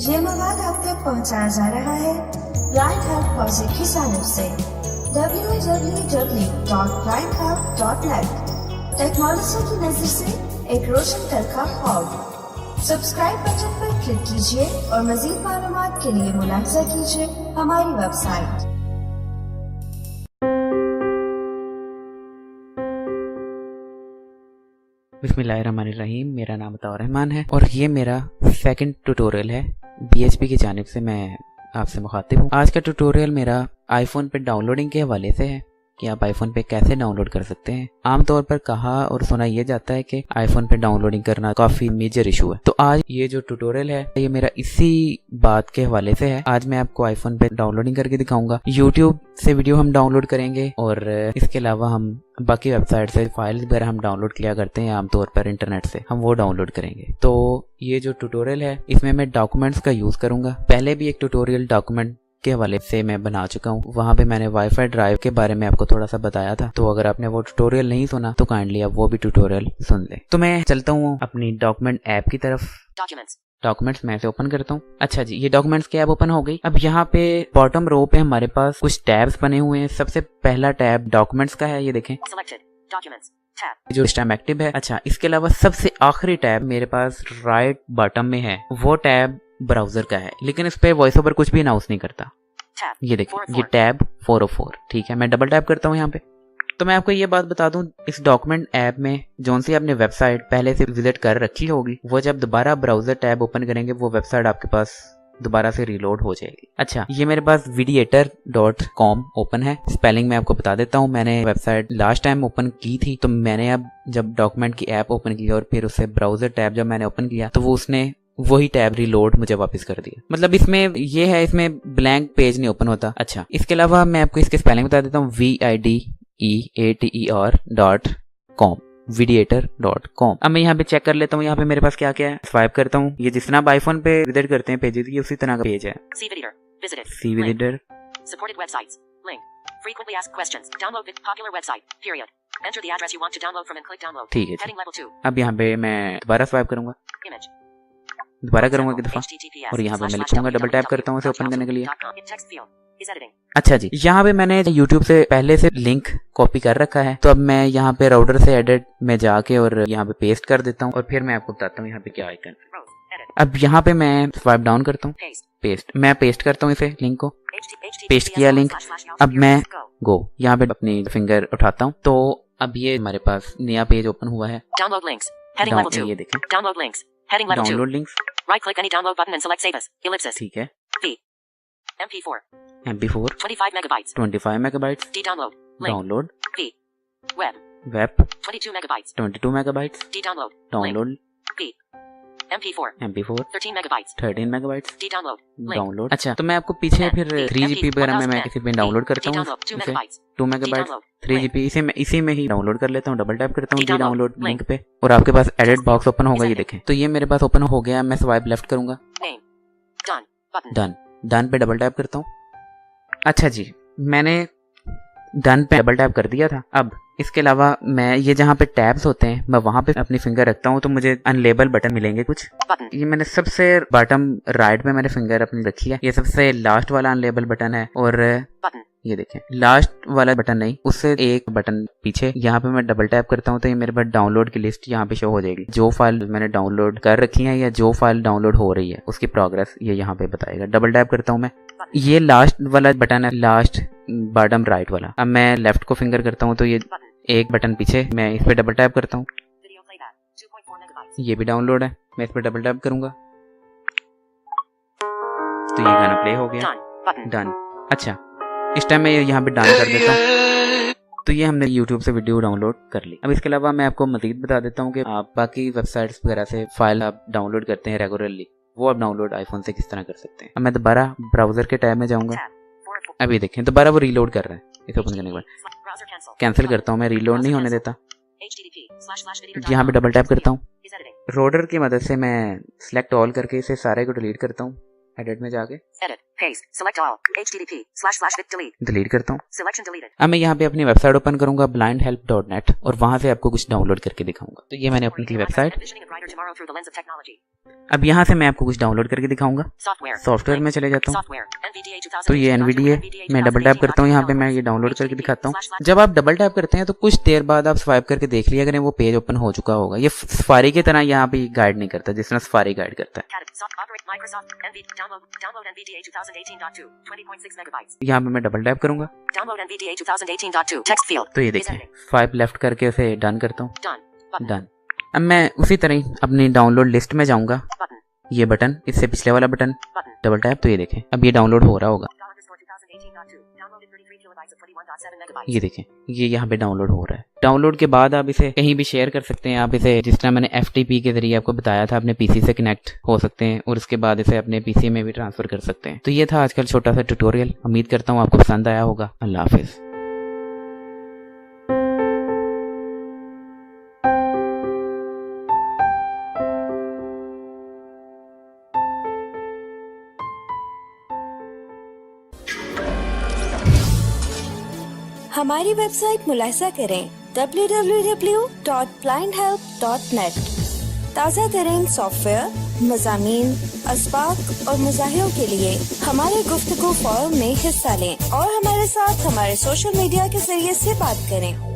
ये मवाद आप तक पहुंचाया जा रहा है ब्लाइंड हब प्रोजेक्ट की जानिब से www.blindhub.net। टेक्नोलॉजी की नजर से एक रोशन कल का ख्वाब। सब्सक्राइब बटन पर क्लिक कीजिए और मजीद मालूमात के लिए मुलाहिजा कीजिए हमारी वेबसाइट। बिस्मिल्लाहिर्रहमानिर्रहीम। मेरा नाम अत्ता रहमान है और ये मेरा सेकंड ट्यूटोरियल है BHP की जानिब से। मैं आपसे मुखातिब हूँ। आज का ट्यूटोरियल मेरा आईफोन पे डाउनलोडिंग के हवाले से है कि आप आईफोन पे कैसे डाउनलोड कर सकते हैं। आमतौर पर कहा और सुना यह जाता है कि आईफोन पे डाउनलोडिंग करना काफी मेजर इशू है। तो आज ये जो ट्यूटोरियल है ये मेरा इसी बात के हवाले से है। आज मैं आपको आईफोन पे डाउनलोडिंग करके दिखाऊंगा। यूट्यूब से वीडियो हम डाउनलोड करेंगे और इसके अलावा हम बाकी वेबसाइट से फाइल्स वगैरह हम डाउनलोड किया करते हैं आमतौर पर इंटरनेट से, हम वो डाउनलोड करेंगे। तो ये जो ट्यूटोरियल है इसमें मैं डॉक्यूमेंट्स का यूज करूंगा। पहले भी एक ट्यूटोरियल डॉक्यूमेंट के हवाले से मैं बना चुका हूँ, वहाँ पे मैंने वाईफाई ड्राइव के बारे में आपको थोड़ा सा बताया था। तो अगर आपने वो ट्यूटोरियल नहीं सुना तो काइंडली आप वो भी ट्यूटोरियल सुन लें। तो मैं चलता हूँ अपनी डॉक्यूमेंट ऐप की तरफ। डॉक्यूमेंट्स मैं इसे ओपन करता हूँ। अच्छा जी, ये डॉक्यूमेंट्स की ऐप ओपन हो गई। अब यहाँ पे बॉटम रो पे हमारे पास कुछ टैब्स बने हुए हैं। सबसे पहला टैब डॉक्यूमेंट्स का है, ये देखें जो इस टाइम एक्टिव है। अच्छा, इसके अलावा सबसे आखिरी टैब मेरे पास राइट बॉटम में है, वो टैब ब्राउजर का है, लेकिन इस पे वॉइस ओवर कुछ भी अनाउंस नहीं करता। ये देखिए, ये टैब 404। ठीक है, मैं डबल टैप करता हूँ यहाँ पे। तो मैं आपको ये बात बता दूं, इस डॉक्यूमेंट ऐप में जोन सी आपने वेबसाइट पहले से विजिट कर रखी होगी, वो जब दोबारा ब्राउजर टैब ओपन करेंगे वो वेबसाइट आपके पास दोबारा से रिलोड हो जाएगी। अच्छा, ये मेरे पास viewrs.com ओपन है। स्पेलिंग मैं आपको बता देता हूँ। मैंने वेबसाइट लास्ट टाइम ओपन की थी, तो मैंने अब जब डॉक्यूमेंट की ऐप ओपन की और फिर उससे ब्राउजर टैब जब मैंने ओपन किया तो वो उसने वही टैब रिलोड मुझे वापस कर दिया। मतलब इसमें ये है, इसमें ब्लैंक पेज नहीं ओपन होता। अच्छा, इसके अलावा मैं आपको इसके स्पेलिंग बता देता हूँ, viewrs.com viewrs.com। अब मैं यहाँ पे चेक कर लेता हूँ, यहाँ पे मेरे पास क्या क्या है। स्वाइप करता हूँ, ये जिस तरह आप आईफोन पे विजिट करते हैं पेजेस, ये उसी तरह का पेज है। See visitor supported websites link frequently asked questions download with popular website period enter the address you want to download from and click download. ठीक है, हेडिंग लेवल 2। अब यहाँ पे मैं दोबारा स्वाइप करूंगा, दोबारा करूंगा एक दफा और यहाँ पे मैं लिखूंगा, डबल टैप करता हूँ इसे ओपन करने के लिए। अच्छा जी, यहाँ पे मैंने YouTube से पहले से लिंक कॉपी कर रखा है, तो अब मैं यहाँ पे राउटर से एडिट में जाके और यहाँ पे पेस्ट कर देता हूँ और फिर मैं आपको बताता हूँ यहाँ पे क्या आइकन। अब यहाँ पे मैं स्वाइप डाउन करता हूँ, पेस्ट, मैं पेस्ट करता हूँ इसे, लिंक को पेस्ट किया लिंक। अब मैं गो यहाँ पे अपनी फिंगर उठाता हूँ, तो अब ये हमारे पास नया पेज ओपन हुआ है। डाउनलोड लिंक्स, हेडिंग लेवल 2, ये देखें, download links, heading level 2, download links, right click any download button and select save as ellipsis. ठीक है, MP4 25 megabytes 25 megabytes D download P web 22 megabytes 22 megabytes D download P MP4 13 megabytes 13 megabytes D download। अच्छा, तो मैं आपको पीछे फिर 3GB वगैरह में मैं किसी पे डाउनलोड करता हूँ, 2 megabytes 3GB इसी में ही डाउनलोड कर लेता हूँ। डबल टैप करता हूँ डी डाउनलोड लिंक पे और आपके पास एडिट बॉक्स ओपन होगा। ये देखें, तो ये मेरे पास ओपन हो गया। मैं स्वाइप लेफ्ट करूंगा, डन पे डबल टैप करता हूँ। अच्छा जी, मैंने डन पे डबल टैप कर दिया था। अब इसके अलावा मैं ये जहाँ पे टैब्स होते हैं मैं वहां पे अपनी फिंगर रखता हूँ तो मुझे अनलेबल बटन मिलेंगे कुछ। ये मैंने सबसे बॉटम राइट में मैंने फिंगर अपनी रखी है, ये सबसे लास्ट वाला अनलेबल बटन है। और ये देखें, लास्ट वाला बटन नहीं, उससे एक बटन पीछे, यहाँ पे मैं डबल टैप करता हूँ तो ये मेरे पास डाउनलोड की लिस्ट यहाँ पे शो हो जाएगी। जो फाइल मैंने डाउनलोड कर रखी है या जो फाइल डाउनलोड हो रही है उसकी प्रोग्रेस ये यहाँ पे बताएगा। डबल टैप करता हूँ मैं, ये लास्ट वाला बटन है, लास्ट बॉटम राइट वाला। अब मैं लेफ्ट को फिंगर करता हूँ तो ये एक बटन पीछे, मैं इस पे डबल टैप करता हूँ, ये भी डाउनलोड है, मैं इस पे डबल टैप करूंगा तो ये गाना प्ले हो गया, डन। अच्छा, इस टाइम मैं यहाँ पे डन कर देता हूँ, तो ये हमने YouTube से वीडियो डाउनलोड कर ली। अब इसके अलावा मैं आपको मजीद बता देता हूँ कि आप बाकी वेबसाइट्स वगैरह से फाइल आप डाउनलोड करते हैं रेगुलरली, वो आप डाउनलोड आईफोन से किस तरह कर सकते हैं। अब मैं दोबारा ब्राउजर के टैब में जाऊंगा। अभी देखें, दोबारा वो रीलोड कर रहा है। इसे ओपन करने के बाद कैंसिल करता हूँ, मैं रीलोड नहीं होने देता। यहाँ पे डबल टैप करता हूँ, रोडर की मदद से मैं सिलेक्ट ऑल करके इसे सारे को डिलीट करता हूँ। एडिट में जाके Paste. Select all. http://delete. Delete करता हूँ। Selection deleted. अब मैं यहाँ पे अपनी वेबसाइट ओपन करूंगा blindhelp.net और वहां से आपको कुछ डाउनलोड करके दिखाऊंगा। तो ये मैंने अपनी की website. Envisioning a brighter tomorrow through the lens of technology. अब यहाँ से मैं आपको कुछ डाउनलोड करके दिखाऊंगा। Software. सॉफ्टवेयर में चले जाता हूँ। Software. NVDA 2018. तो ये NVDA मैं डबल टैप करता हूँ यहाँ पे, मैं ये डाउनलोड करके दिखाता हूँ। जब आप डबल टैप करते हैं तो कुछ देर बाद आप स्वाइप करके देख लिया करें वो पेज ओपन हो चुका होगा। ये सफारी की तरह यहाँ पे गाइड नहीं करता जिस तरह सफारी गाइड करता है। यहाँ पे मैं डबल टैप करूंगा। Download NVDA 2018.2. Text field. तो ये देखें स्वाइप लेफ्ट करके उसे डन करता हूँ। Done. डन। अब मैं उसी तरह ही अपनी डाउनलोड लिस्ट में जाऊंगा। Button. ये बटन, इससे पिछले वाला बटन Button. डबल टैप, तो ये देखें अब ये डाउनलोड हो रहा होगा। 2018.2. Downloaded 33 kilobytes of 21.7 megabytes. ये देखें ये यहाँ पे डाउनलोड हो रहा है। डाउनलोड के बाद आप इसे कहीं भी शेयर कर सकते हैं। आप इसे जिस तरह मैंने FTP के जरिए आपको बताया था अपने पीसी से कनेक्ट हो सकते हैं और उसके बाद इसे अपने पीसी में भी ट्रांसफर कर सकते हैं। तो ये था आजकल छोटा सा ट्यूटोरियल। उम्मीद करता हूँ आपको पसंद आया होगा। अल्लाह हाफिज। हमारी वेबसाइट मुलाहिजा करें www.blindhelp.net। ताज़ा तरीन सॉफ्टवेयर, मज़ामीन, असबाक और मुज़ाहिरों के लिए हमारे गुफ्तगू फोरम में हिस्सा लें और हमारे साथ हमारे सोशल मीडिया के जरिए से बात करें।